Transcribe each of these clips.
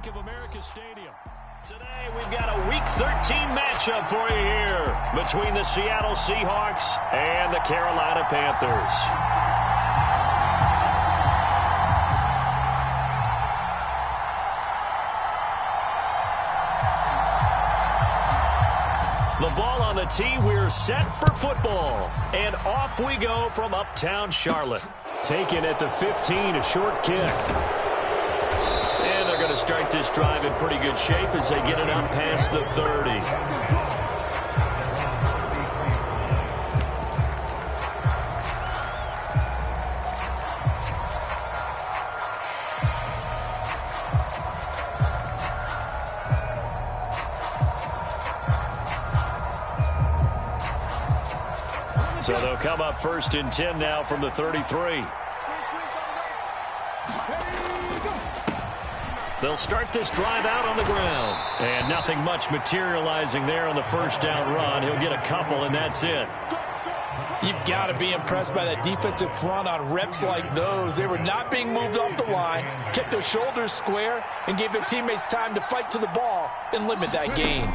Bank of America Stadium. Today we've got a Week 13 matchup for you here between the Seattle Seahawks and the Carolina Panthers. The ball on the tee, we're set for football. And off we go from uptown Charlotte. Taken at the 15, a short kick. And they're going to start this drive in pretty good shape as they get it up past the 30. So they'll come up 1st and 10 now from the 33. They'll start this drive out on the ground. And nothing much materializing there on the first down run. He'll get a couple, and that's it. You've got to be impressed by that defensive front on reps like those. They were not being moved off the line, kept their shoulders square, and gave their teammates time to fight to the ball and limit that gain.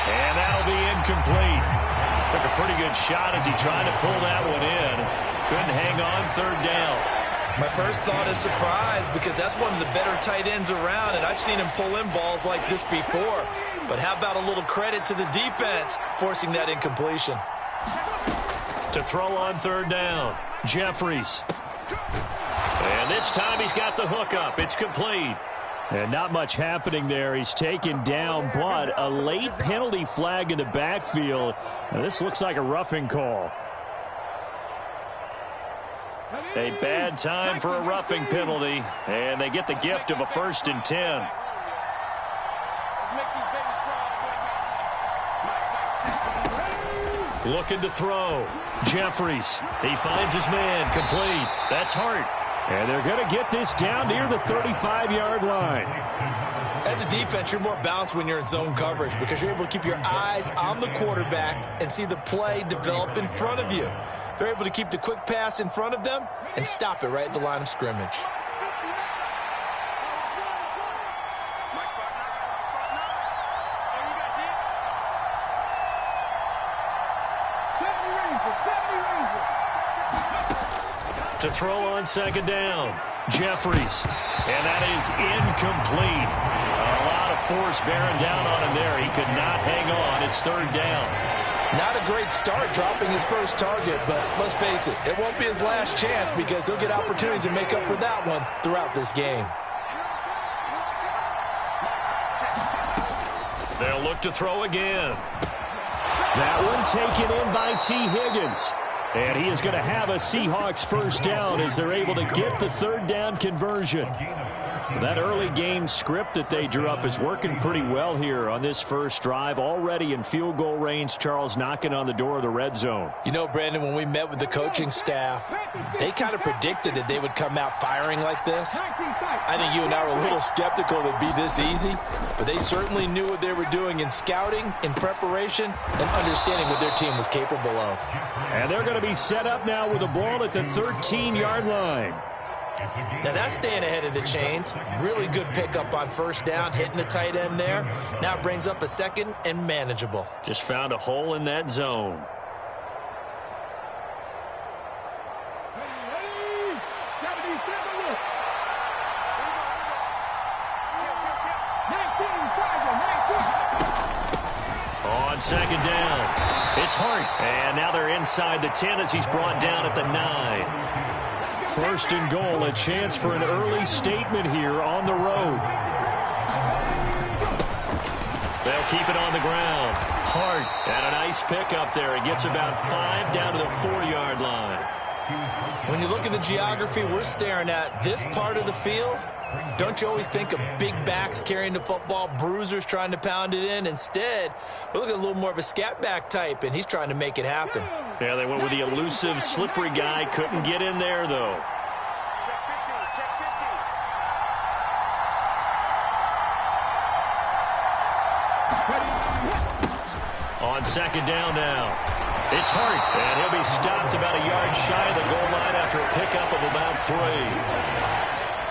And that'll be incomplete. Took a pretty good shot as he tried to pull that one in. Couldn't hang on 3rd down. My first thought is surprise because that's one of the better tight ends around, and I've seen him pull in balls like this before. But how about a little credit to the defense forcing that incompletion? To throw on 3rd down, Jeffries. And this time he's got the hook up. It's complete. And not much happening there. He's taken down, but a late penalty flag in the backfield. Now, this looks like a roughing call. A bad time for a roughing penalty, and they get the gift of a 1st and 10. Looking to throw. Jeffries. He finds his man. Complete. That's Hart. And they're going to get this down near the 35-yard line. As a defense, you're more balanced when you're in zone coverage because you're able to keep your eyes on the quarterback and see the play develop in front of you. They're able to keep the quick pass in front of them and stop it right at the line of scrimmage. To throw on 2nd down, Jeffries. And that is incomplete. A lot of force bearing down on him there. He could not hang on. It's 3rd down. Not a great start dropping his first target, but let's face it, it won't be his last chance because he'll get opportunities to make up for that one throughout this game. They'll look to throw again. That one taken in by T. Higgins. And he is going to have a Seahawks 1st down as they're able to get the 3rd down conversion. That early game script that they drew up is working pretty well here on this first drive. Already in field goal range, Charles knocking on the door of the red zone. You know, Brandon, when we met with the coaching staff, they kind of predicted that they would come out firing like this. I think you and I were a little skeptical that it'd be this easy, but they certainly knew what they were doing in scouting, in preparation, and understanding what their team was capable of. And they're going to be set up now with the ball at the 13-yard line. Now that's staying ahead of the chains. Really good pickup on 1st down, hitting the tight end there. Now it brings up a 2nd and manageable. Just found a hole in that zone. On 2nd down, it's Hart. And now they're inside the 10 as he's brought down at the 9. 1st and goal, a chance for an early statement here on the road. They'll keep it on the ground. Hart, and a nice pickup there. He gets about 5 down to the 4-yard line. When you look at the geography we're staring at, this part of the field, don't you always think of big backs carrying the football, bruisers trying to pound it in? Instead, we're looking at a little more of a scat back type, and he's trying to make it happen. Yeah, they went with the elusive, slippery guy. Couldn't get in there, though. On 2nd down now, it's Hart, and he'll be stopped about a yard shy of the goal line after a pickup of about 3.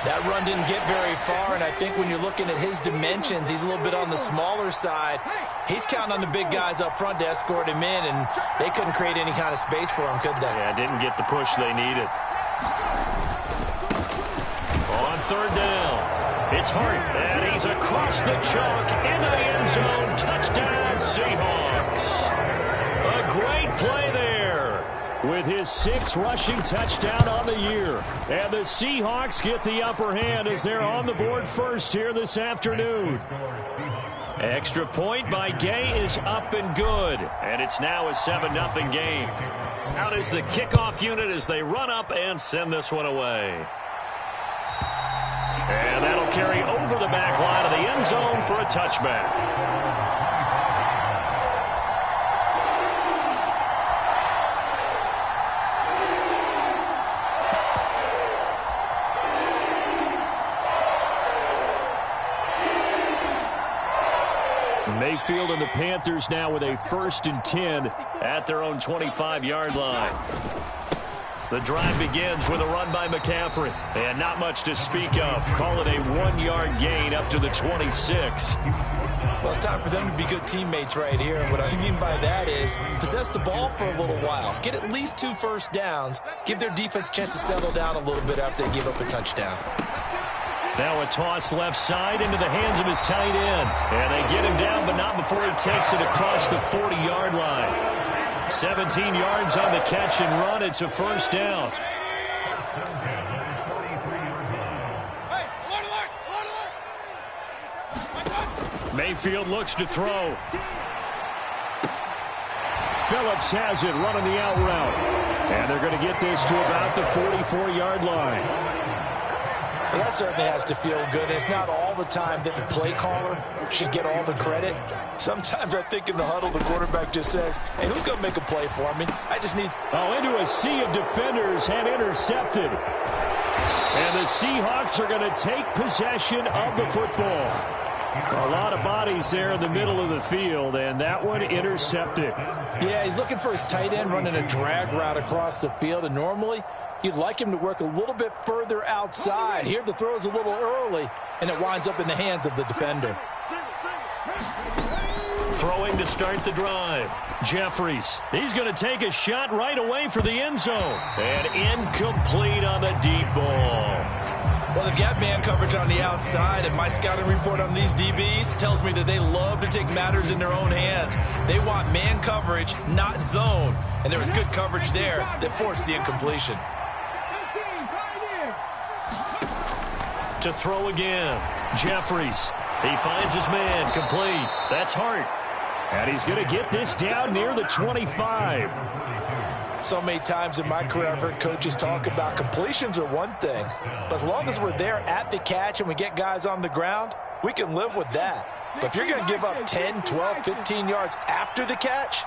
That run didn't get very far, and I think when you're looking at his dimensions, he's a little bit on the smaller side. He's counting on the big guys up front to escort him in, and they couldn't create any kind of space for him, could they? Yeah, didn't get the push they needed. On third down, it's Hart, and he's across the chalk into the end zone. Touchdown, Seahawks. A great play there with his 6th rushing touchdown on the year. And the Seahawks get the upper hand as they're on the board first here this afternoon. Extra point by Gay is up and good. And it's now a 7-0 game. Out is the kickoff unit as they run up and send this one away. And that'll carry over the back line of the end zone for a touchback. Mayfield and the Panthers now with a 1st and 10 at their own 25-yard line. The drive begins with a run by McCaffrey. And not much to speak of. Call it a 1-yard gain up to the 26. Well, it's time for them to be good teammates right here. And what I mean by that is possess the ball for a little while. Get at least 2 first downs. Give their defense a chance to settle down a little bit after they give up a touchdown. Now a toss left side into the hands of his tight end. And they get him down, but not before he takes it across the 40-yard line. 17 yards on the catch and run. It's a first down. Mayfield looks to throw. Phillips has it running the out route. And they're going to get this to about the 44-yard line. Well, that certainly has to feel good. It's not all the time that the play caller should get all the credit. Sometimes I think in the huddle, the quarterback just says, hey, who's going to make a play for me? I just need... into a sea of defenders and intercepted. And the Seahawks are going to take possession of the football. A lot of bodies there in the middle of the field, and that one intercepted. Yeah, he's looking for his tight end running a drag route across the field, and normally you'd like him to work a little bit further outside. Here the throw is a little early, and it winds up in the hands of the defender. Throwing to start the drive. Jeffries. He's going to take a shot right away for the end zone. And incomplete on the deep ball. Well, they've got man coverage on the outside, and my scouting report on these DBs tells me that they love to take matters in their own hands. They want man coverage, not zone. And there was good coverage there that forced the incompletion. To throw again. Jeffries. He finds his man. Complete. That's Hart. And he's going to get this down near the 25. So many times in my career, I've heard coaches talk about completions are one thing. But as long as we're there at the catch and we get guys on the ground, we can live with that. But if you're going to give up 10, 12, 15 yards after the catch,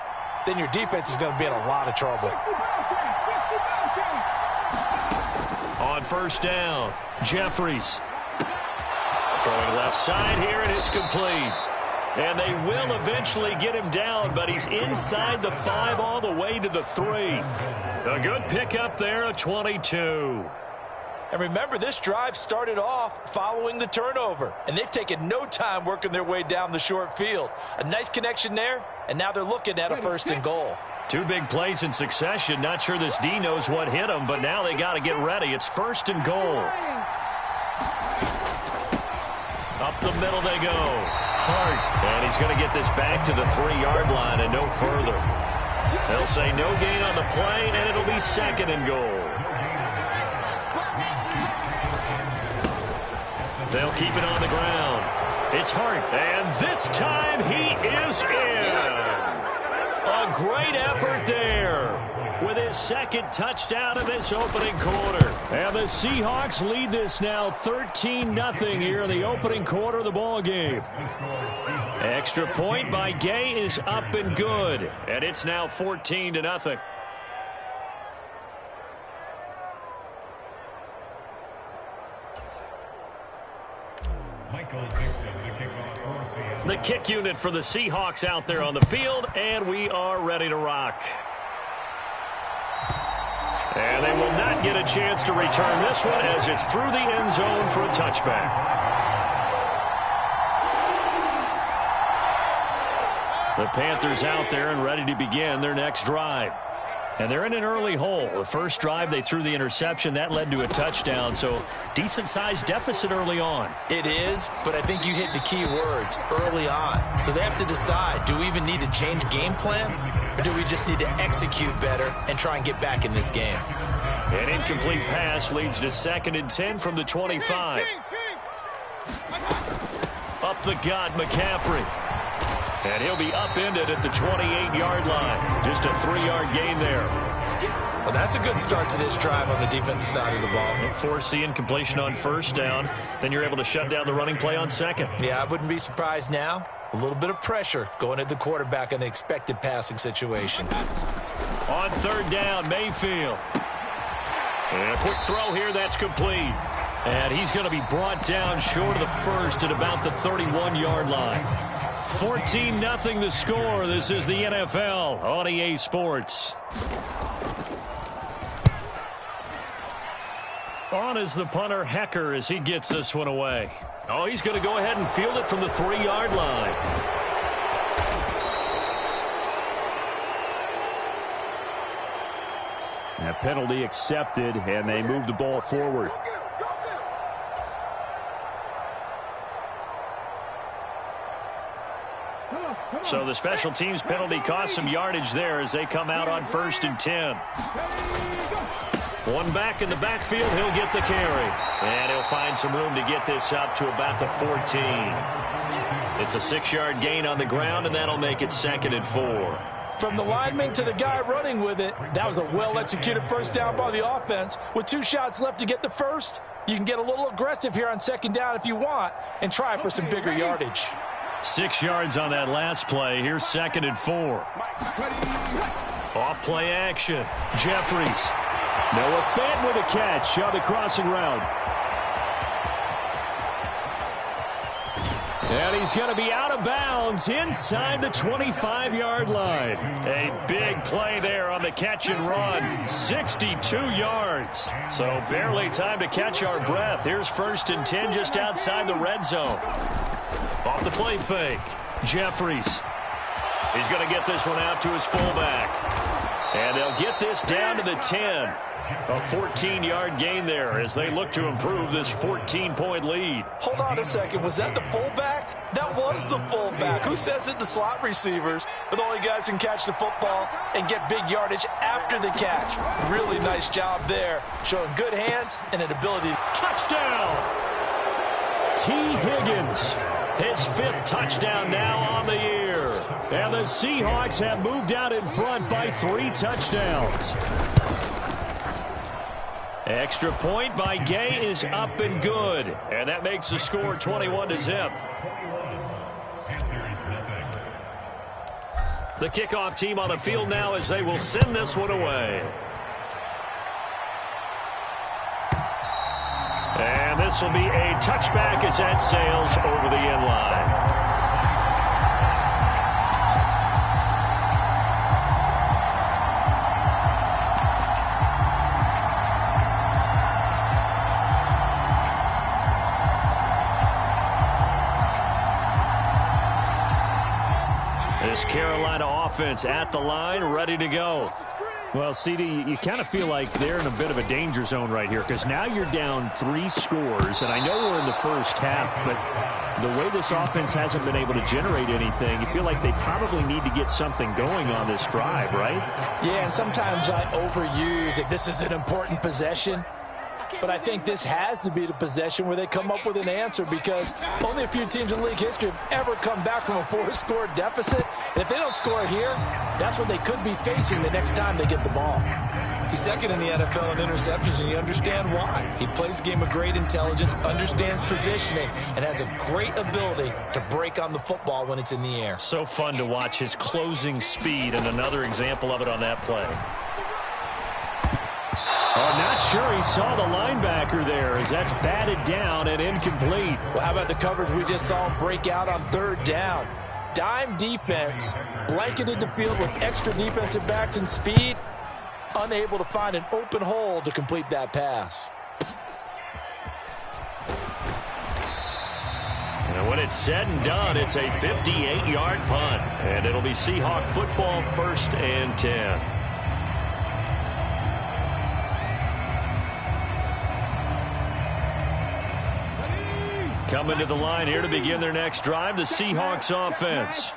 then your defense is going to be in a lot of trouble. On first down, Jeffries. Throwing left side here, and it's complete. And they will eventually get him down, but he's inside the 5 all the way to the 3. A good pickup there, a 22. And remember, this drive started off following the turnover, and they've taken no time working their way down the short field. A nice connection there, and now they're looking at a 1st and goal. 2 big plays in succession. Not sure this D knows what hit him, but now they got to get ready. It's 1st and goal. Up the middle they go. Hart, and he's going to get this back to the 3-yard line and no further. They'll say no gain on the play, and it'll be 2nd and goal. They'll keep it on the ground. It's Hart, and this time he is in. Yes! A great effort there with his 2nd touchdown of this opening quarter. And the Seahawks lead this now 13-0 here in the opening quarter of the ball game. Extra point by Gay is up and good, and it's now 14-0. The kick unit for the Seahawks out there on the field, and we are ready to rock. And they will not get a chance to return this one as it's through the end zone for a touchback. The Panthers out there and ready to begin their next drive. And they're in an early hole. The first drive, they threw the interception. That led to a touchdown, so decent-sized deficit early on. It is, but I think you hit the key words, early on. So they have to decide, do we even need to change game plan, or do we just need to execute better and try and get back in this game? An incomplete pass leads to 2nd and 10 from the 25. Up the gut, McCaffrey. And he'll be upended at the 28-yard line. Just a 3-yard gain there. Well, that's a good start to this drive on the defensive side of the ball. Force the incompletion on first down. Then you're able to shut down the running play on second. Yeah, I wouldn't be surprised now. A little bit of pressure going at the quarterback in an expected passing situation. On 3rd down, Mayfield. And a quick throw here, that's complete. And he's going to be brought down short of the first at about the 31-yard line. 14-0 the score. This is the NFL on EA Sports. On is the punter, Hecker, as he gets this one away. Oh, he's going to go ahead and field it from the 3-yard line. That penalty accepted, and they move the ball forward. So the special teams penalty cost some yardage there as they come out on 1st and 10. One back in the backfield, he'll get the carry. And he'll find some room to get this up to about the 14. It's a 6-yard gain on the ground, and that'll make it 2nd and 4. From the lineman to the guy running with it, that was a well-executed first down by the offense. With 2 shots left to get the first, you can get a little aggressive here on 2nd down if you want and try for some bigger yardage. 6 yards on that last play. Here's 2nd and 4. Off play action. Jeffries. Noah Fant with a catch on the crossing route. And he's going to be out of bounds inside the 25-yard line. A big play there on the catch and run. 62 yards. So barely time to catch our breath. Here's 1st and 10 just outside the red zone. Off the play fake. Jeffries. He's going to get this one out to his fullback. And they'll get this down to the 10. A 14-yard gain there as they look to improve this 14-point lead. Hold on a second. Was that the fullback? That was the fullback. Who says it? The slot receivers are the only guys who can catch the football and get big yardage after the catch. Really nice job there. Showing good hands and an ability. Touchdown! T. Higgins. His 5th touchdown now on the year. And the Seahawks have moved out in front by 3 touchdowns. Extra point by Gay is up and good. And that makes the score 21-0. The kickoff team on the field now as they will send this one away. And this will be a touchback as that sails over the end line. This Carolina offense at the line, ready to go. Well, CD, you kind of feel like they're in a bit of a danger zone right here because now you're down 3 scores, and I know we're in the first half, but the way this offense hasn't been able to generate anything, you feel like they probably need to get something going on this drive, right? Yeah, and sometimes I overuse it. This is an important possession. But I think this has to be the possession where they come up with an answer because only a few teams in league history have ever come back from a 4-score deficit. And if they don't score here, that's what they could be facing the next time they get the ball. He's 2nd in the NFL in interceptions, and you understand why. He plays a game of great intelligence, understands positioning, and has a great ability to break on the football when it's in the air. So fun to watch his closing speed, and another example of it on that play. Oh, not sure he saw the linebacker there as that's batted down and incomplete. Well, how about the coverage we just saw break out on 3rd down? Dime defense, blanketed the field with extra defensive backs and speed. unable to find an open hole to complete that pass. And when it's said and done, it's a 58-yard punt. And it'll be Seahawk football, 1st and 10. Coming to the line here to begin their next drive, the Seahawks offense.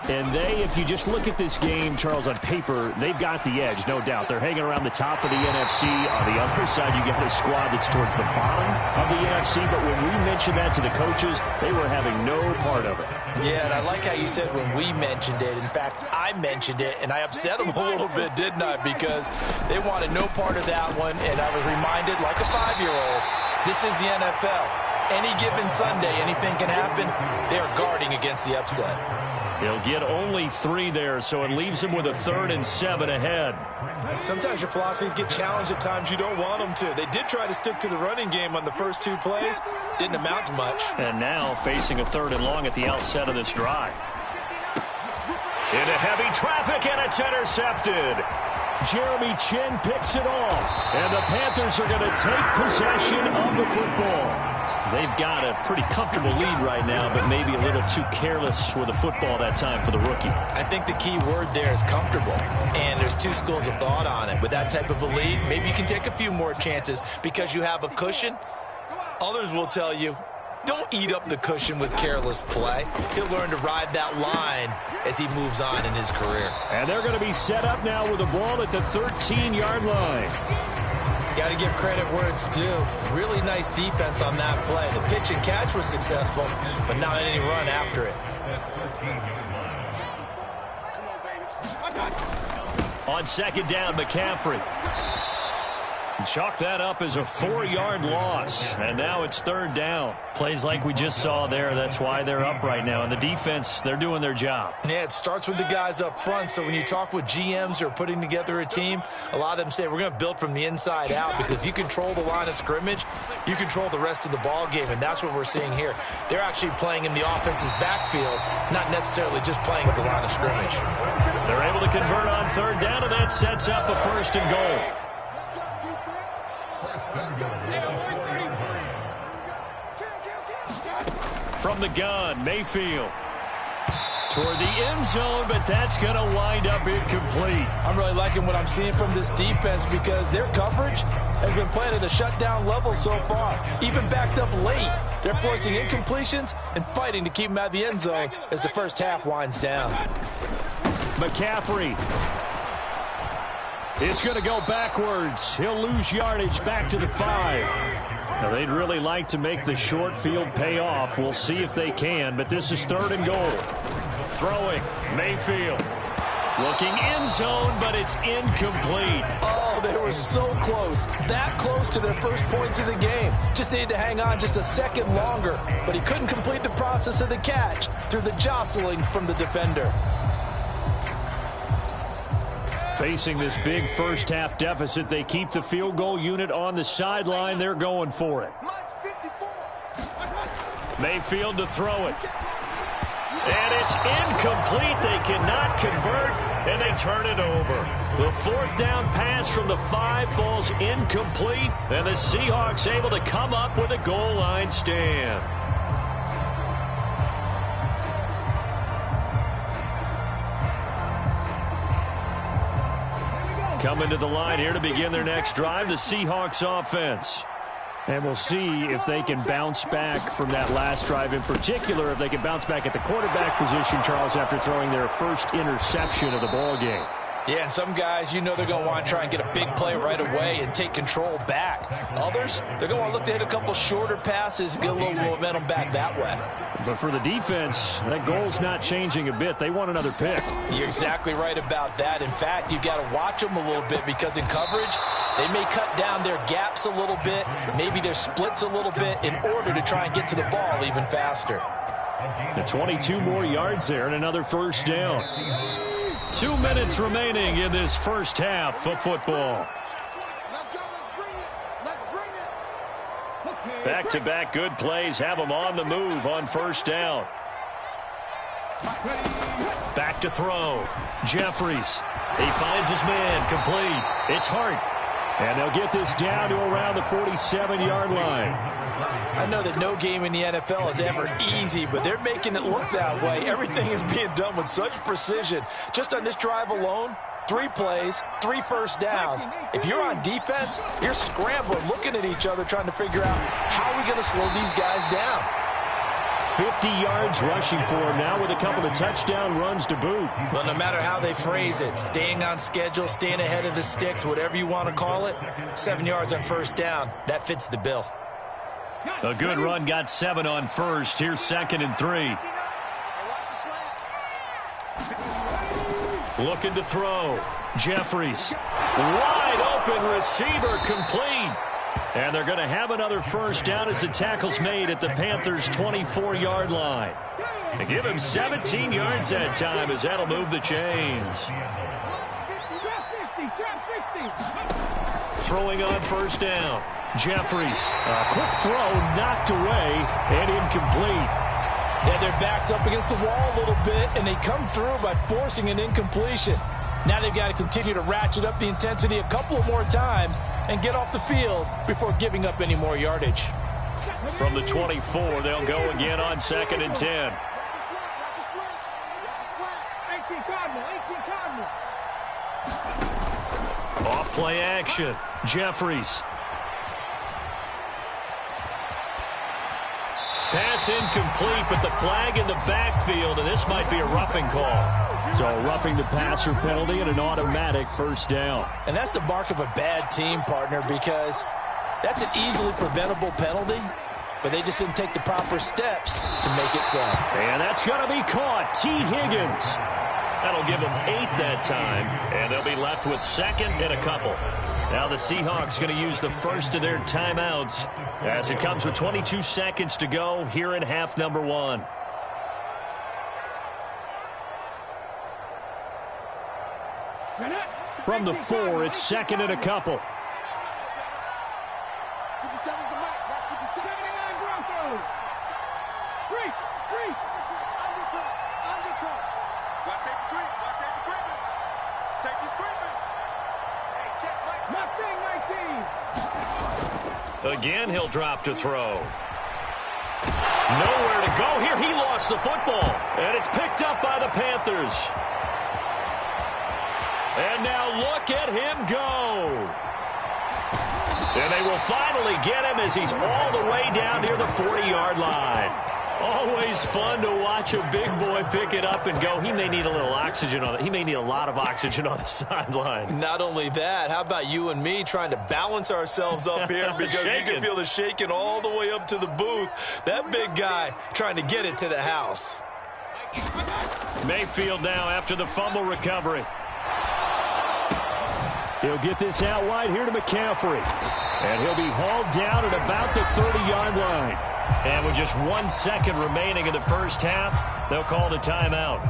And if you just look at this game, Charles, on paper, they've got the edge, no doubt. They're hanging around the top of the NFC. On the other side, you got a squad that's towards the bottom of the NFC. But when we mentioned that to the coaches, they were having no part of it. Yeah, and I like how you said when we mentioned it. In fact, I mentioned it, and I upset them a little bit, didn't I? Because they wanted no part of that one, and I was reminded, like a 5-year-old, this is the NFL. Any given Sunday, anything can happen. They are guarding against the upset. He'll get only 3 there, so it leaves him with a 3rd and 7 ahead. Sometimes your philosophies get challenged at times you don't want them to. They did try to stick to the running game on the first 2 plays. Didn't amount to much. And now facing a 3rd and long at the outset of this drive. Into heavy traffic, and it's intercepted. Jeremy Chinn picks it off, and the Panthers are going to take possession of the football. They've got a pretty comfortable lead right now, but maybe a little too careless with the football that time for the rookie. I think the key word there is comfortable, and there's 2 schools of thought on it. With that type of a lead, maybe you can take a few more chances because you have a cushion. Others will tell you, don't eat up the cushion with careless play. He'll learn to ride that line as he moves on in his career. And they're going to be set up now with the ball at the 13-yard line. Got to give credit where it's due. Really nice defense on that play. The pitch and catch was successful, but not any run after it. On 2nd down, McCaffrey. Chalk that up as a 4-yard loss, and now it's 3rd down. Plays like we just saw there, that's why they're up right now. And the defense, they're doing their job. Yeah, it starts with the guys up front, so when you talk with GMs who are putting together a team, a lot of them say we're going to build from the inside out, because if you control the line of scrimmage, you control the rest of the ball game, and that's what we're seeing here. They're actually playing in the offense's backfield, not necessarily just playing at the line of scrimmage. They're able to convert on 3rd down, and that sets up a 1st and goal. From the gun, Mayfield toward the end zone, but that's going to wind up incomplete. I'm really liking what I'm seeing from this defense because their coverage has been playing at a shutdown level so far. Even backed up late, they're forcing incompletions and fighting to keep them out of the end zone as the first half winds down. McCaffrey is going to go backwards. He'll lose yardage back to the 5. Now, they'd really like to make the short field pay off. We'll see if they can, but this is 3rd and goal. Throwing, Mayfield. Looking end zone, but it's incomplete. Oh, they were so close. That close to their first points of the game. Just needed to hang on just a second longer, but he couldn't complete the process of the catch through the jostling from the defender. Facing this big first-half deficit, they keep the field goal unit on the sideline. They're going for it. Mayfield to throw it. And it's incomplete. They cannot convert, and they turn it over. The 4th down pass from the 5 falls incomplete, and the Seahawks able to come up with a goal line stand. Coming to the line here to begin their next drive, the Seahawks offense. And we'll see if they can bounce back from that last drive, in particular if they can bounce back at the quarterback position, Charles, after throwing their first interception of the ball game. Yeah, and some guys, you know they're going to want to try and get a big play right away and take control back. Others, they're going to want to look to hit a couple shorter passes, get a little momentum back that way. But for the defense, that goal's not changing a bit. They want another pick. You're exactly right about that. In fact, you've got to watch them a little bit because in coverage, they may cut down their gaps a little bit, maybe their splits a little bit in order to try and get to the ball even faster. The 22 more yards there and another 1st down. 2 minutes remaining in this first half of football. Back-to-back good plays have them on the move on 1st down. Back to throw. Jeffries. He finds his man. Complete. It's Hart. And they'll get this down to around the 47-yard line. I know that no game in the NFL is ever easy, but they're making it look that way. Everything is being done with such precision. Just on this drive alone, 3 plays, 3 first downs. If you're on defense, you're scrambling, looking at each other, trying to figure out how are we going to slow these guys down. 50 yards rushing for him now with a couple of touchdown runs to boot. Well, no matter how they phrase it, staying on schedule, staying ahead of the sticks, whatever you want to call it, 7 yards on first down, that fits the bill. A good run got 7 on first. Here's 2nd and 3. Looking to throw. Jeffries. Wide open receiver, complete. And they're going to have another first down as the tackle's made at the Panthers' 24-yard line. They give him 17 yards that time as that'll move the chains. Throwing on first down. Jeffries. A quick throw knocked away and incomplete. Yeah, their back's up against the wall a little bit, and they come through by forcing an incompletion. Now they've got to continue to ratchet up the intensity a couple of more times and get off the field before giving up any more yardage. From the 24, they'll go again on 2nd and 10. Off play action. Jeffries. Pass incomplete, but the flag in the backfield, and this might be a roughing call. So a roughing the passer penalty and an automatic first down. And that's the mark of a bad team, partner, because that's an easily preventable penalty, but they just didn't take the proper steps to make it so. And that's going to be caught. T. Higgins. That'll give them 8 that time, and they'll be left with 2nd and a couple. Now the Seahawks going to use the first of their timeouts as it comes with 22 seconds to go here in half number 1. From the 4, it's 2nd and a couple. Again, he'll drop to throw. Nowhere to go here. He lost the football, and it's picked up by the Panthers. And now look at him go. And they will finally get him as he's all the way down near the 40-yard line. Always fun to watch a big boy pick it up and go. He may need a little oxygen on it. He may need a lot of oxygen on the sideline. Not only that, how about you and me trying to balance ourselves up here because you can feel the shaking all the way up to the booth. That big guy trying to get it to the house. Mayfield now after the fumble recovery. He'll get this out wide here to McCaffrey. And he'll be hauled down at about the 30-yard line. And with just 1 second remaining in the first half, they'll call the timeout.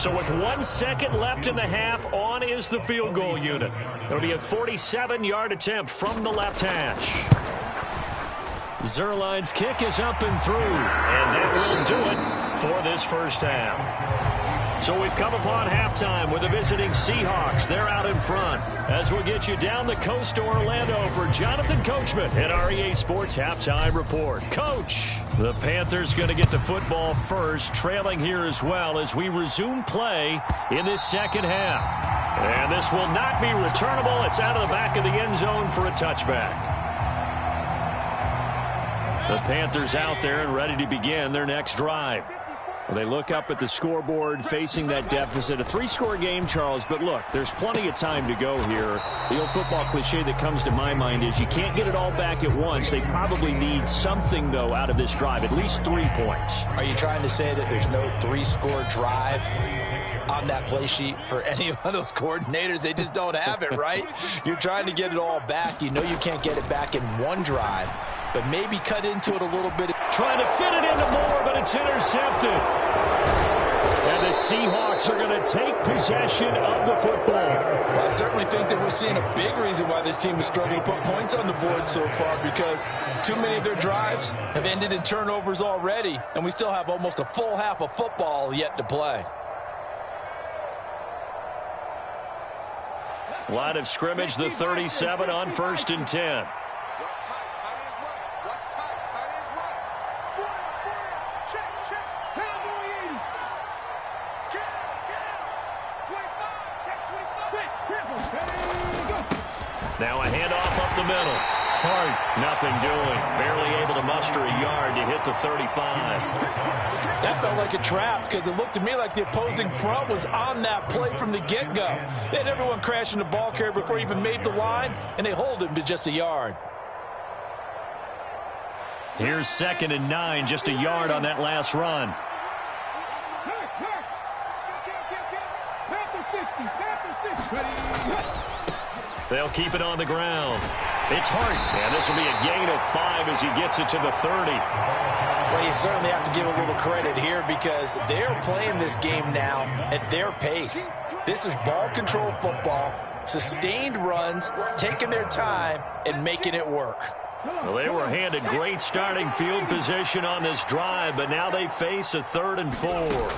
So with 1 second left in the half, on is the field goal unit. It'll be a 47-yard attempt from the left hash. Zuerlein's kick is up and through. And that will do it for this first half. So we've come upon halftime with the visiting Seahawks. They're out in front as we'll get you down the coast to Orlando for Jonathan Coachman at our EA Sports Halftime Report. Coach, the Panthers going to get the football first, trailing here as well as we resume play in this second half. And this will not be returnable. It's out of the back of the end zone for a touchback. The Panthers out there and ready to begin their next drive. Well, they look up at the scoreboard facing that deficit. A 3-score game, Charles, but look, there's plenty of time to go here. The old football cliche that comes to my mind is you can't get it all back at once. They probably need something, though, out of this drive, at least 3 points. Are you trying to say that there's no 3-score drive on that play sheet for any of those coordinators? They just don't have it, right? You're trying to get it all back. You know you can't get it back in one drive, but maybe cut into it a little bit. Trying to fit it into Moore, but it's intercepted. And the Seahawks are going to take possession of the football. Well, I certainly think that we're seeing a big reason why this team is struggling to put points on the board so far, because too many of their drives have ended in turnovers already, and we still have almost a full half of football yet to play. Line of scrimmage, the 37 on 1st and 10. Now a handoff up the middle. Hart, nothing doing. Barely able to muster a yard to hit the 35. That felt like a trap because it looked to me like the opposing front was on that play from the get-go. They had everyone crashing the ball carrier before he even made the line, and they hold him to just a yard. Here's 2nd and 9, just a yard on that last run. They'll keep it on the ground. It's Hart, and this will be a gain of 5 as he gets it to the 30. Well, you certainly have to give a little credit here because they're playing this game now at their pace. This is ball control football, sustained runs, taking their time, and making it work. Well, they were handed great starting field position on this drive, but now they face a 3rd and 4.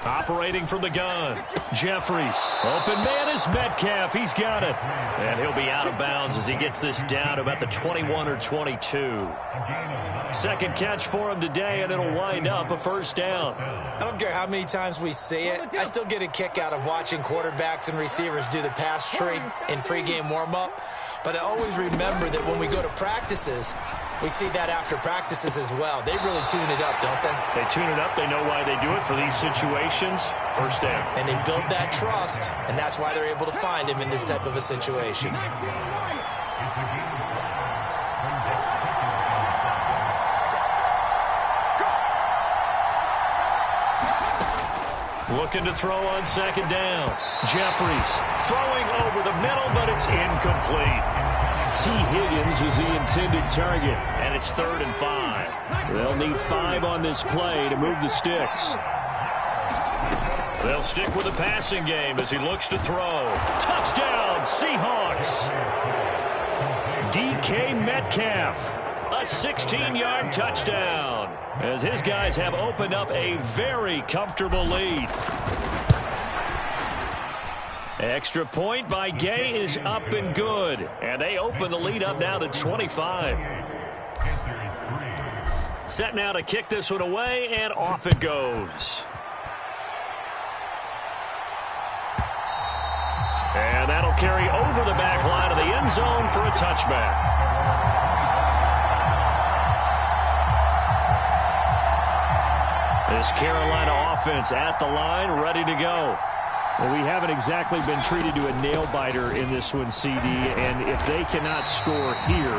Operating from the gun, Jeffries. Open man is Metcalf. He's got it. And he'll be out of bounds as he gets this down to about the 21 or 22. Second catch for him today, and it'll wind up a 1st down. I don't care how many times we say it. I still get a kick out of watching quarterbacks and receivers do the pass tree in pregame warm-up. But I always remember that when we go to practices, we see that after practices as well. They really tune it up, don't they? They tune it up. They know why they do it for these situations. 1st down. And they build that trust, and that's why they're able to find him in this type of a situation. Looking to throw on 2nd down. Jeffries throwing over the middle, but it's incomplete. T. Higgins was the intended target, and it's 3rd and 5. They'll need 5 on this play to move the sticks. They'll stick with the passing game as he looks to throw. Touchdown, Seahawks! DK Metcalf, a 16-yard touchdown, as his guys have opened up a very comfortable lead. Extra point by Gay is up and good. And they open the lead up now to 25. Set now to kick this one away, and off it goes. And that'll carry over the back line of the end zone for a touchback. This Carolina offense at the line, ready to go. Well, we haven't exactly been treated to a nail-biter in this one, CD, and if they cannot score here,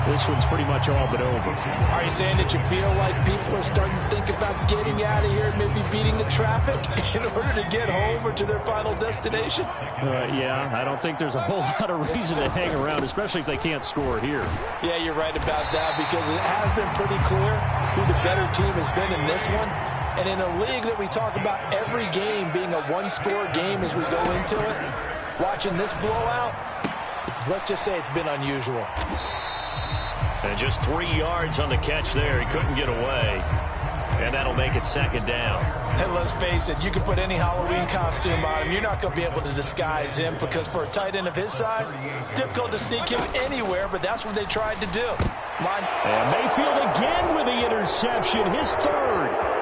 this one's pretty much all but over. Are you saying that you feel like people are starting to think about getting out of here and maybe beating the traffic in order to get home or to their final destination? Yeah, I don't think there's a whole lot of reason to hang around, especially if they can't score here. Yeah, you're right about that because it has been pretty clear who the better team has been in this one. And in a league that we talk about every game being a one-score game as we go into it, watching this blowout, let's just say it's been unusual. And just 3 yards on the catch there. He couldn't get away. And that'll make it 2nd down. And let's face it, you can put any Halloween costume on him. You're not going to be able to disguise him because for a tight end of his size, difficult to sneak him anywhere, but that's what they tried to do. And Mayfield again with the interception, his 3rd.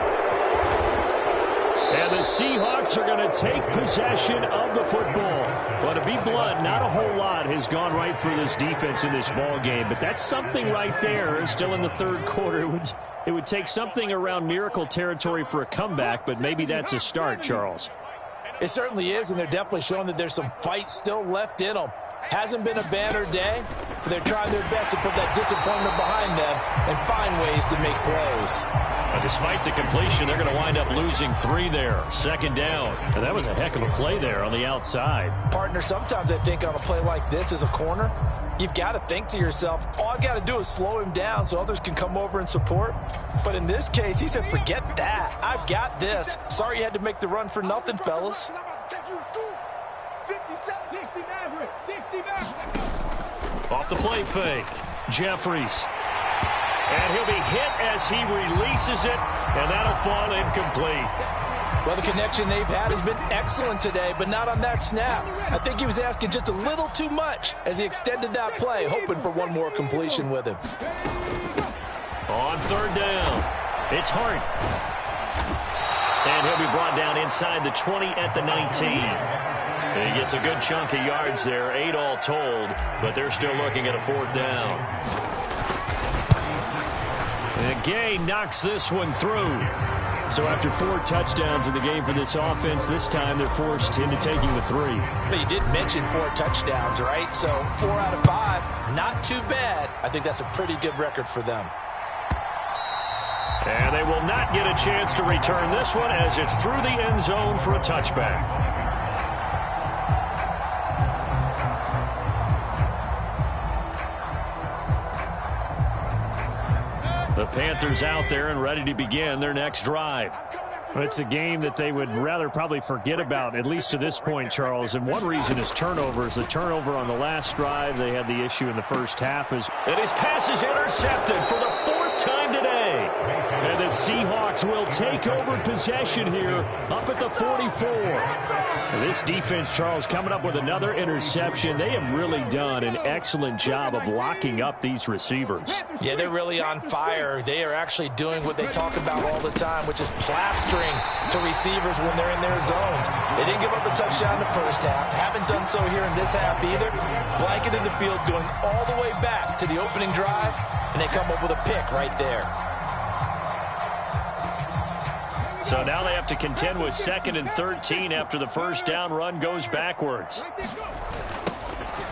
And the Seahawks are going to take possession of the football. But to be blunt, not a whole lot has gone right for this defense in this ball game. But that's something right there. Still in the 3rd quarter. It would take something around miracle territory for a comeback, but maybe that's a start, Charles. It certainly is, and they're definitely showing that there's some fight still left in them. Hasn't been a banner day, but they're trying their best to put that disappointment behind them and find ways to make plays. Despite the completion, they're going to wind up losing 3 there. 2nd down. And that was a heck of a play there on the outside. Partner, sometimes I think on a play like this as a corner, You've got to think to yourself, all I got to do is slow him down so others can come over and support. But in this case, he said, forget that. I've got this. Sorry you had to make the run for nothing, fellas. Off the play fake. Jeffries. And he'll be hit as he releases it, and that'll fall incomplete. Well, the connection they've had has been excellent today, but not on that snap. I think he was asking just a little too much as he extended that play, hoping for one more completion with him. On third down, it's Hart. And he'll be brought down inside the 20 at the 19. And he gets a good chunk of yards there, 8 all told, but they're still looking at a fourth down. And Gay knocks this one through. So after 4 touchdowns in the game for this offense, this time they're forced into taking the 3. But you did mention 4 touchdowns, right? So 4 out of 5, not too bad. I think that's a pretty good record for them. And they will not get a chance to return this one as it's through the end zone for a touchback. The Panthers out there and ready to begin their next drive. It's a game that they would rather probably forget about, at least to this point, Charles. And one reason is turnovers. The turnover on the last drive, they had the issue in the first half. And his pass is intercepted for the 4th time today. And the Seahawks will take over possession here up at the 44. This defense, Charles, coming up with another interception. They have really done an excellent job of locking up these receivers. Yeah, they're really on fire. They are actually doing what they talk about all the time, which is plastering to receivers when they're in their zones. They didn't give up a touchdown in the first half. Haven't done so here in this half either. Blanketed the field going all the way back to the opening drive, and they come up with a pick right there. So now they have to contend with 2nd and 13 after the first down run goes backwards.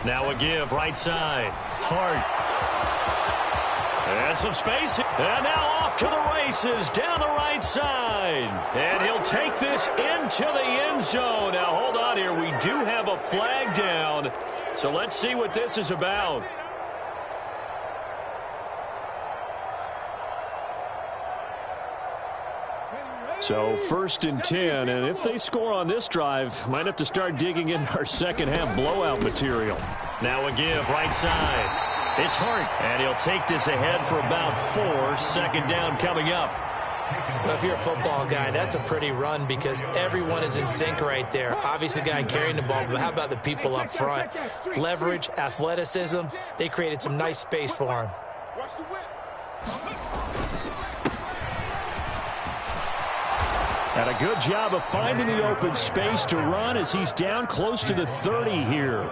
Now a give right side. Hart. And some space. And now off to the races down the right side. And he'll take this into the end zone. Now hold on here. We do have a flag down. So let's see what this is about. So 1st and 10, and if they score on this drive, might have to start digging in our second half blowout material. Now a give right side. It's Hart, and he'll take this ahead for about 4. 2nd down coming up. Well, if you're a football guy, that's a pretty run because everyone is in sync right there. Obviously, the guy carrying the ball, but how about the people up front? Leverage, athleticism, they created some nice space for him. And a good job of finding the open space to run as he's down close to the 30 here.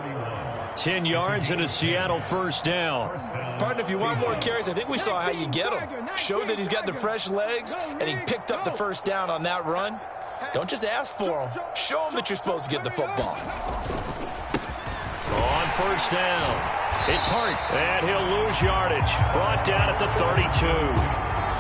10 yards and a Seattle first down. Partner, if you want more carries, I think we saw how you get him. Showed that he's got the fresh legs, and he picked up the first down on that run. Don't just ask for him. Show him that you're supposed to get the football. On first down, it's Hart, and he'll lose yardage. Brought down at the 32.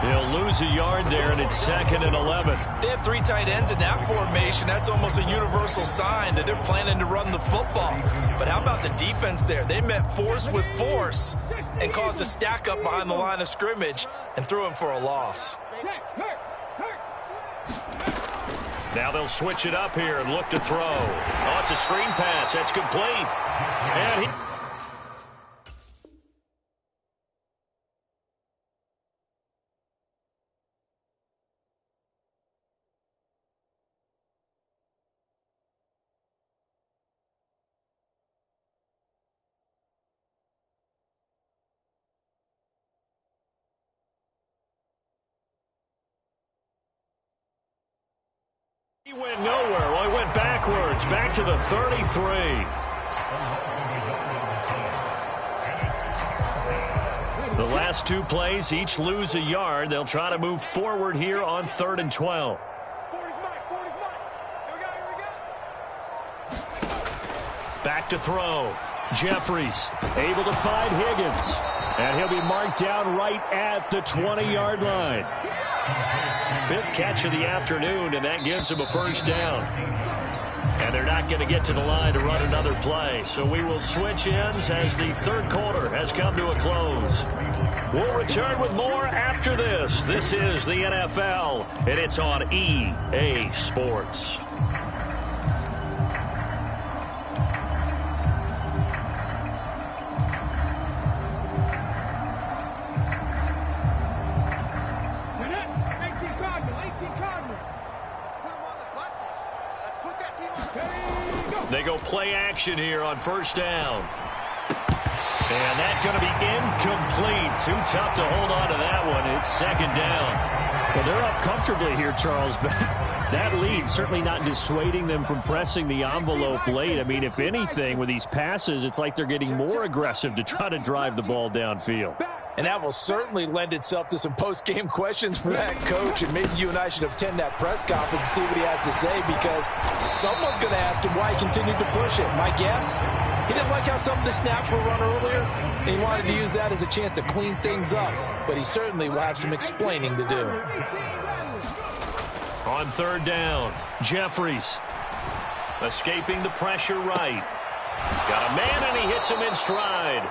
He'll lose a yard there, and it's 2nd and 11. They have 3 tight ends in that formation. That's almost a universal sign that they're planning to run the football. But how about the defense there? They met force with force and caused a stack up behind the line of scrimmage and threw him for a loss. Now they'll switch it up here and look to throw. Oh, it's a screen pass. That's complete. And he... He went nowhere. Well, he went backwards, back to the 33. The last 2 plays, each lose a yard. They'll try to move forward here on 3rd and 12. Back to throw. Jeffries able to find Higgins. And he'll be marked down right at the 20-yard line. 5th catch of the afternoon, and that gives him a first down. And they're not going to get to the line to run another play. So we will switch ends as the third quarter has come to a close. We'll return with more after this. This is the NFL, and it's on EA Sports. They go play action here on first down. And that's going to be incomplete. Too tough to hold on to that one. It's second down. Well, they're up comfortably here, Charles, but that lead certainly not dissuading them from pressing the envelope late. I mean, if anything, with these passes, it's like they're getting more aggressive to try to drive the ball downfield. And that will certainly lend itself to some post-game questions for that coach. And maybe you and I should attend that press conference to see what he has to say, because someone's going to ask him why he continued to push it. My guess, he didn't like how some of the snaps were run earlier, and he wanted to use that as a chance to clean things up. But he certainly will have some explaining to do. On third down, Jeffries escaping the pressure right. Got a man, and he hits him in stride.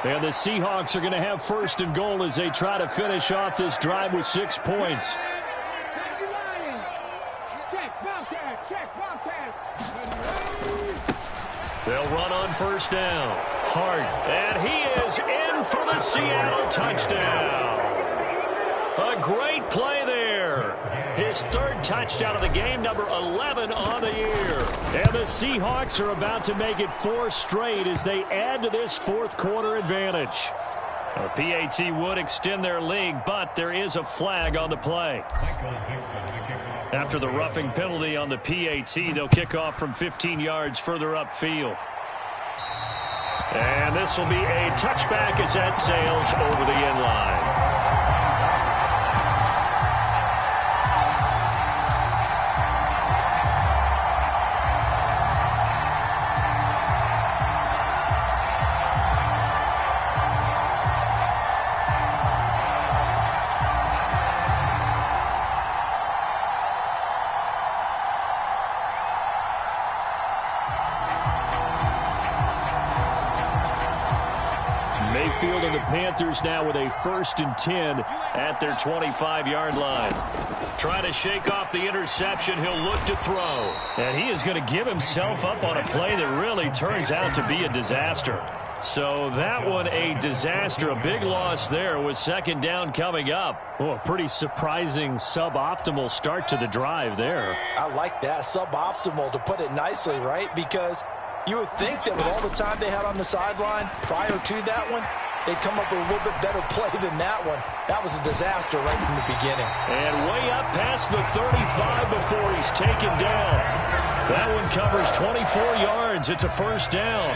And the Seahawks are going to have first and goal as they try to finish off this drive with 6 points. They'll run on first down. Hart, and he is in for the Seattle touchdown. A great play there. His third touchdown of the game, number 11 on the year. And the Seahawks are about to make it 4 straight as they add to this fourth quarter advantage. The PAT would extend their lead, but there is a flag on the play. After the roughing penalty on the PAT, they'll kick off from 15 yards further upfield. And this will be a touchback as that sails over the end line. Mayfield and the Panthers now with a 1st and 10 at their 25-yard line. Trying to shake off the interception. He'll look to throw. And he is going to give himself up on a play that really turns out to be a disaster. So that one a disaster. A big loss there with second down coming up. Oh, a pretty surprising suboptimal start to the drive there. I like that, suboptimal, to put it nicely, right? Because you would think that with all the time they had on the sideline prior to that one, they'd come up with a little bit better play than that one. That was a disaster right from the beginning. And way up past the 35 before he's taken down. That one covers 24 yards. It's a first down.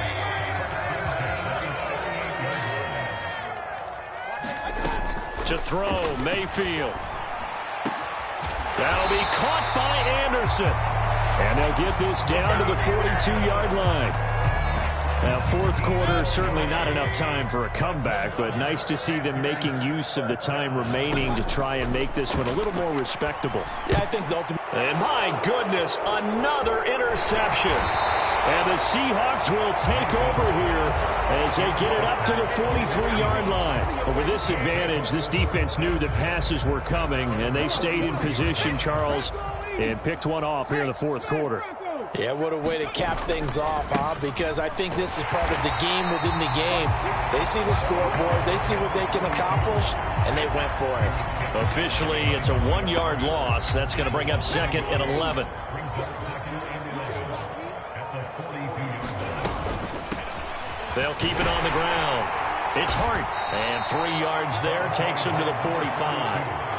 To throw, Mayfield. That'll be caught by Anderson. And they'll get this down to the 42-yard line. Now, fourth quarter, certainly not enough time for a comeback, but nice to see them making use of the time remaining to try and make this one a little more respectable. Yeah, I think the ultimate. And my goodness, another interception. And the Seahawks will take over here as they get it up to the 43-yard line. But with this advantage, this defense knew that passes were coming, and they stayed in position, Charles, and picked one off here in the fourth quarter. Yeah, what a way to cap things off, huh? Because I think this is part of the game within the game. They see the scoreboard, they see what they can accomplish, and they went for it. Officially, it's a 1-yard loss. That's going to bring up 2nd and 11. They'll keep it on the ground. It's Hart. And 3 yards there takes him to the 45.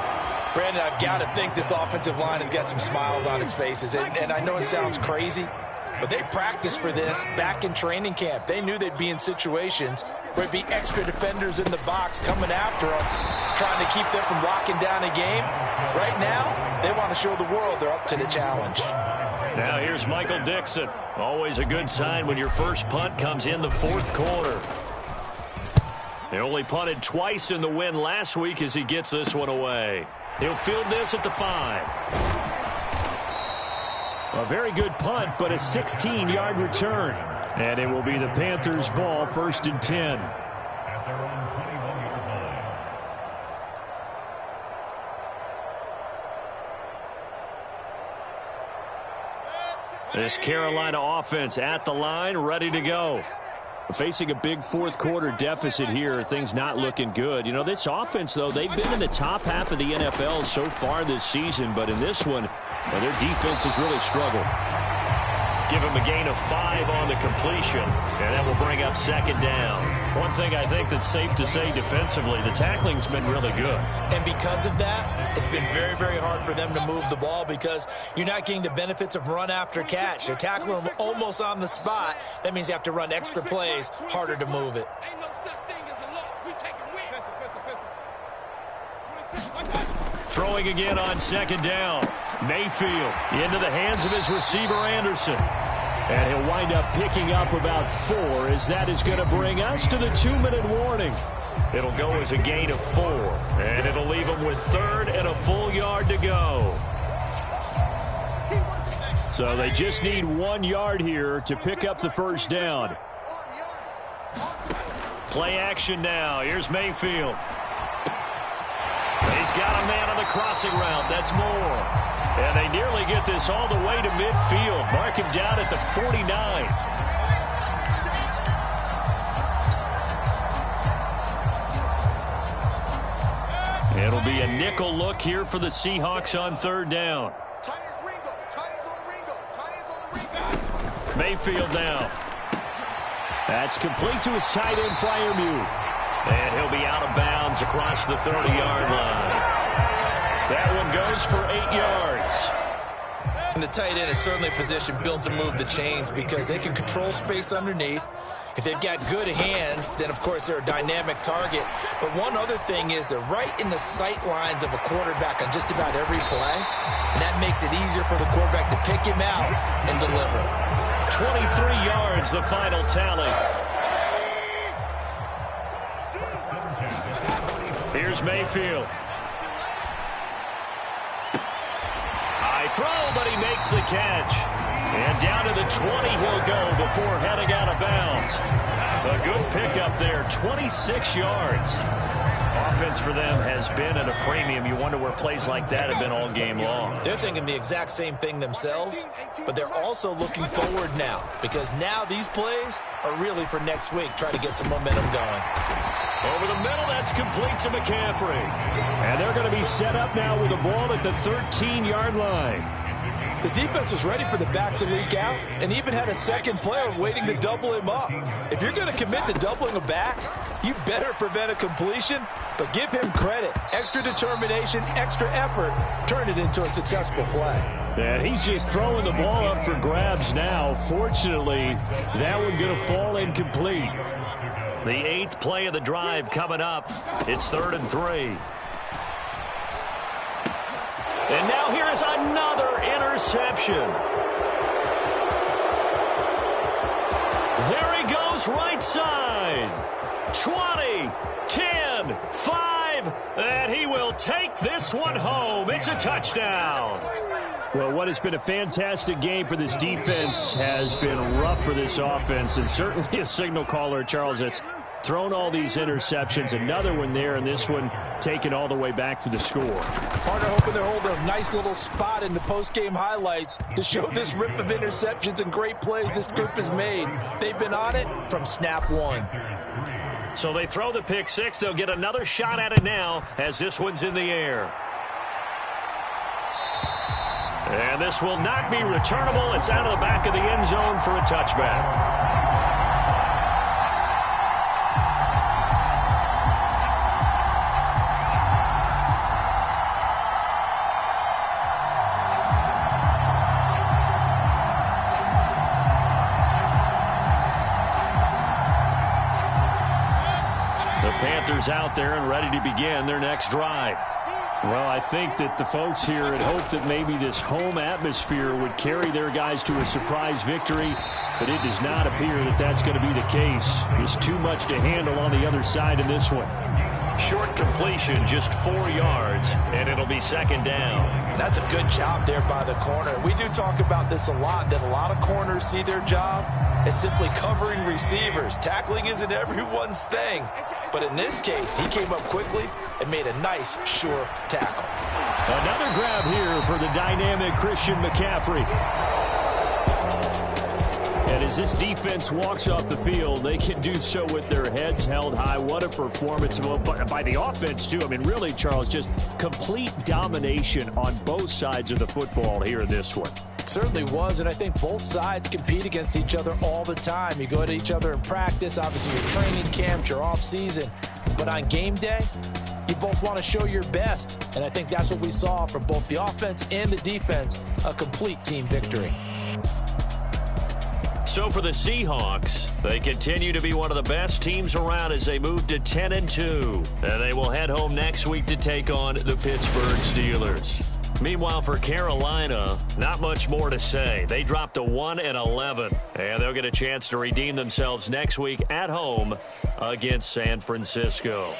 Brandon, I've got to think this offensive line has got some smiles on its faces. And I know it sounds crazy, but they practiced for this back in training camp. They knew they'd be in situations where there'd be extra defenders in the box coming after them, trying to keep them from locking down a game. Right now, they want to show the world they're up to the challenge. Now here's Michael Dixon. Always a good sign when your first punt comes in the fourth quarter. They only punted twice in the win last week as he gets this one away. He'll field this at the 5. A very good punt, but a 16-yard return. And it will be the Panthers' ball, 1st and 10. This Carolina offense at the line, ready to go. Facing a big fourth-quarter deficit here, things not looking good. You know, this offense, though, they've been in the top half of the NFL so far this season, but in this one, well, their defense has really struggled. Give him a gain of 5 on the completion, and that will bring up 2nd down. One thing I think that's safe to say defensively, the tackling's been really good. And because of that, it's been very, very hard for them to move the ball because you're not getting the benefits of run after catch. They're tackling them almost on the spot. That means you have to run extra plays, harder to move it. Throwing again on 2nd down. Mayfield into the hands of his receiver, Anderson. And he'll wind up picking up about 4 as that is going to bring us to the 2-minute warning. It'll go as a gain of 4. And it'll leave him with 3rd and a full yard to go. So they just need 1 yard here to pick up the 1st down. Play action now. Here's Mayfield. He's got a man on the crossing route. That's Moore. And they nearly get this all the way to midfield. Mark him down at the 49. It'll be a nickel look here for the Seahawks on 3rd down. Mayfield now. That's complete to his tight end, Freiermuth. And he'll be out of bounds across the 30-yard line. That one goes for 8 yards. And the tight end is certainly a position built to move the chains because they can control space underneath. If they've got good hands, then, of course, they're a dynamic target. But one other thing is they're right in the sight lines of a quarterback on just about every play. And that makes it easier for the quarterback to pick him out and deliver. 23 yards, the final tally. Here's Mayfield. High throw, but he makes the catch. And down to the 20 he'll go before heading out of bounds. A good pickup there, 26 yards. Offense for them has been at a premium. You wonder where plays like that have been all game long. They're thinking the exact same thing themselves, but they're also looking forward now because now these plays are really for next week. Try to get some momentum going. Over the middle, that's complete to McCaffrey. And they're going to be set up now with the ball at the 13-yard line. The defense was ready for the back to leak out and even had a second player waiting to double him up. If you're going to commit to doubling a back, you better prevent a completion, but give him credit. Extra determination, extra effort, turn it into a successful play. And he's just throwing the ball up for grabs now. Fortunately, that one going to fall incomplete. The 8th play of the drive coming up. It's 3rd and 3. And now here is another interception. There he goes right side. 20, 10, 5, and he will take this one home. It's a touchdown. Well, what has been a fantastic game for this defense has been rough for this offense, and certainly a signal caller, Charles, that's thrown all these interceptions. Another one there, and this one taken all the way back for the score. Partner hoping they're holding a nice little spot in the post-game highlights to show this rip of interceptions and great plays this group has made. They've been on it from snap one. So they throw the pick six. They'll get another shot at it now as this one's in the air. And this will not be returnable. It's out of the back of the end zone for a touchback. Panthers out there and ready to begin their next drive. Well, I think that the folks here had hoped that maybe this home atmosphere would carry their guys to a surprise victory, but it does not appear that that's going to be the case. There's too much to handle on the other side in this one. Short completion, just 4 yards, and it'll be second down. That's a good job there by the corner. We do talk about this a lot, that a lot of corners see their job as simply covering receivers. Tackling isn't everyone's thing. But in this case, he came up quickly and made a nice, sure tackle. Another grab here for the dynamic Christian McCaffrey. And as this defense walks off the field, they can do so with their heads held high. What a performance by the offense, too. I mean, really, Charles, just complete domination on both sides of the football here in this one. It certainly was, and I think both sides compete against each other all the time. You go at each other in practice, obviously your training camps, your off-season. But on game day, you both want to show your best. And I think that's what we saw from both the offense and the defense, a complete team victory. So for the Seahawks, they continue to be one of the best teams around as they move to 10-2. And they will head home next week to take on the Pittsburgh Steelers. Meanwhile, for Carolina, not much more to say. They dropped to 1-11, and they'll get a chance to redeem themselves next week at home against San Francisco.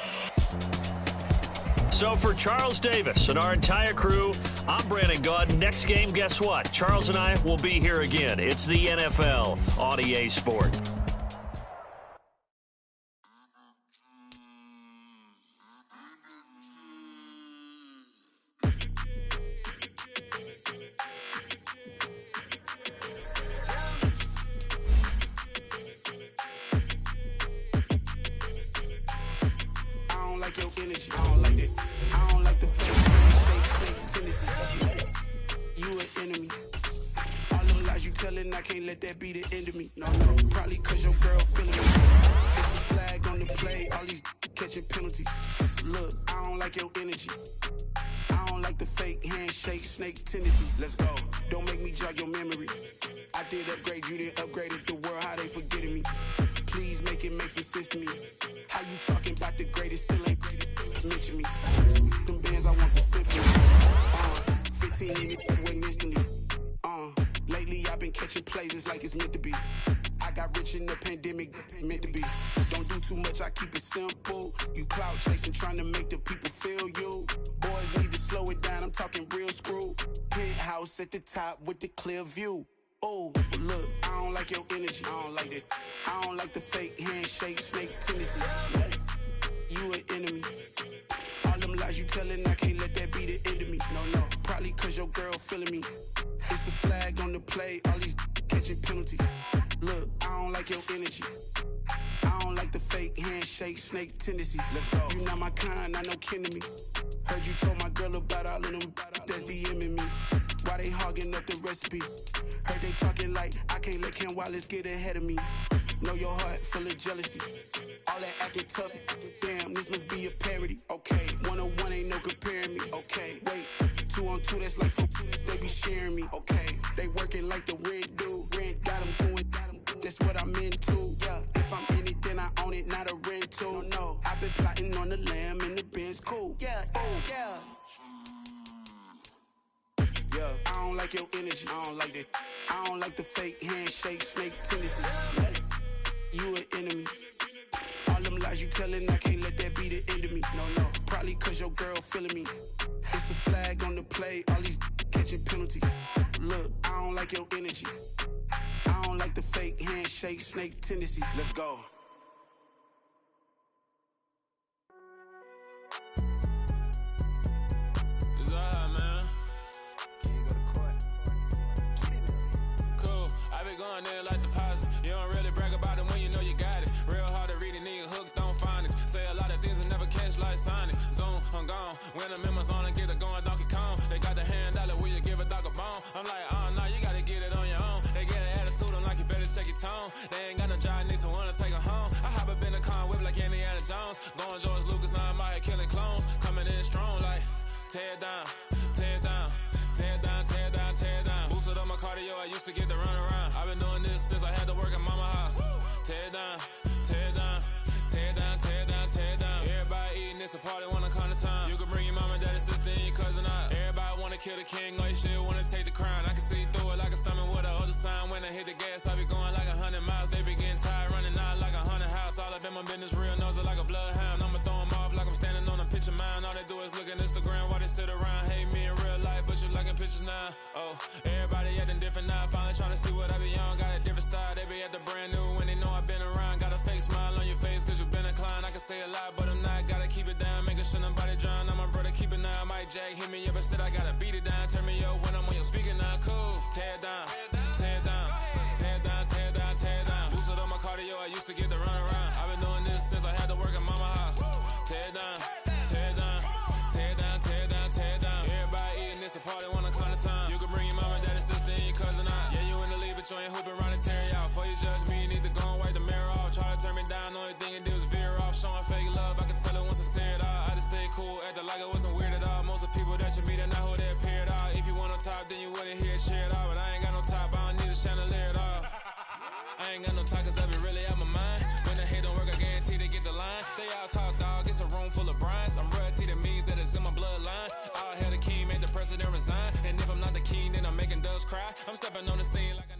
So for Charles Davis and our entire crew, I'm Brandon Gaudin. Next game, guess what? Charles and I will be here again. It's the NFL on EA Sports. I can't let that be the end of me. No, probably cause your girl feeling me. It's a flag on the play, all these catching penalties. Look, I don't like your energy. I don't like the fake handshake, snake tendency. Let's go. Don't make me jog your memory. I did upgrade, you didn't upgrade it. The world, how they forgetting me. Please make it make some sense to me. How you talking about the greatest, still ain't greatest, mention me. Them bands, I want the symphony. 15 in it, went instantly. Lately I've been catching plays, it's like it's meant to be. I got rich in the pandemic, meant to be. Don't do too much, I keep it simple. You clout chasing, trying to make the people feel you. Boys need to slow it down, I'm talking real screw. Penthouse at the top with the clear view. Oh, but look, I don't like your energy, I don't like that. I don't like the fake handshake, snake tendency. You an enemy. All them lies you telling, I can't let that be the end of me. No, probably cause your girl feeling me. It's a flag on the play, all these catching penalties. Look, I don't like your energy. I don't like the fake handshake, snake tendency. Let's go. You not my kind, I know kin to me. Heard you told my girl about all of them that's DMing me. Why they hogging up the recipe? Heard they talking like I can't let Ken Wallace get ahead of me. Know your heart full of jealousy. All that acting tough, damn, this must be a parody. Okay, 1-on-1 ain't no comparing me. Okay, wait, 2-on-2, that's like 4, they be sharing me. Okay, they working like the rent do. Rent got them doing, that's what I'm into. Yeah, if I'm in it, then I own it, not a rental. No, I've been plotting on the lamb and the Benz cool. Yeah, oh, yeah. Yeah, I don't like your energy, I don't like that. I don't like the fake handshake, snake tendency. You an enemy. All them lies you telling, I can't let that be the end of me. No, probably cause your girl feeling me. It's a flag on the play, all these catching penalties. Look, I don't like your energy. I don't like the fake handshake, snake tendency. Let's go. It's alright, man. Cool, I been going there like deposit. You don't really brag about it when you know you got it. Real hard to read a nigga hooked on phonics. Say a lot of things and never catch like Sonic. Zoom, I'm gone. When I'm in my zone and get it going Donkey Kong. They got the hand dollar, will you give a dog a bone? I'm like, oh no, you gotta get it on your own. They get an attitude, I'm like, you better check your tone. They ain't got no job, need someone to take her home. I hop up in the car, whip like Indiana Jones. Going George Lucas, now I'm out here killing clones. Coming in strong like, tear down, tear down, tear down, tear down, tear down. Boosted up my cardio, I used to get to run around. I've been doing this since I had to work at mama house. Tear down, tear down, tear down, tear down, tear down. Everybody eating, it's a party, wanna come to time. You can bring your mama, daddy, sister, and your cousin out. Everybody wanna kill the king, or you shit wanna take the crown. I can see through it like a stomach with a other sign. When I hit the gas, I be going like 100 miles. They be getting tired, running out like a 100 house. All up in my business, real nose like a bloodhound. I'ma throw 'em off like I'm standing Private sit around, hate me in real life, but you liking pictures now. Oh, everybody acting different now. Finally trying to see what I be on. Got a different style, they be at the brand new when they know I've been around. Got a fake smile on your face, cause you been inclined. I can say a lot, but I'm not. Gotta keep it down, making sure nobody drown. I'm my brother, keep it now. Mike Jack hit me up and said I gotta beat it down. Turn me up when I'm on your speaker now. Cool, tear it down, tear it down, tear it down, tear it down, tear it down. Boosted up my cardio, I used to get to run around. I've been doing this since I had to work at mama house. Tear it down, tear it down, tear it down, tear it down, tear it down. Everybody eating this a party, one o'clock of time. You can bring your mama, daddy, sister, and your cousin out. Yeah, you in the league, but you ain't hooping around and tear you out. Before you judge me, you need to go and wipe the mirror off. Try to turn me down, the only thing it did was veer off. Showing fake love, I can tell it once I say it all. I just stay cool, acting like I wasn't weird at all. Most of the people that you meet are not who they appear at all. If you want on top, then you wouldn't hear it cheer at all. But I ain't got no top, I don't need a chandelier at all. I ain't got no talk, cause I be really out my mind. When the hate don't work, I guarantee they get the line. They all talk, dog, it's a room full of Bryans. I'm royalty, that means that it's in my bloodline. All hell the king, made the president resign. And if I'm not the king, then I'm making doves cry. I'm stepping on the scene like I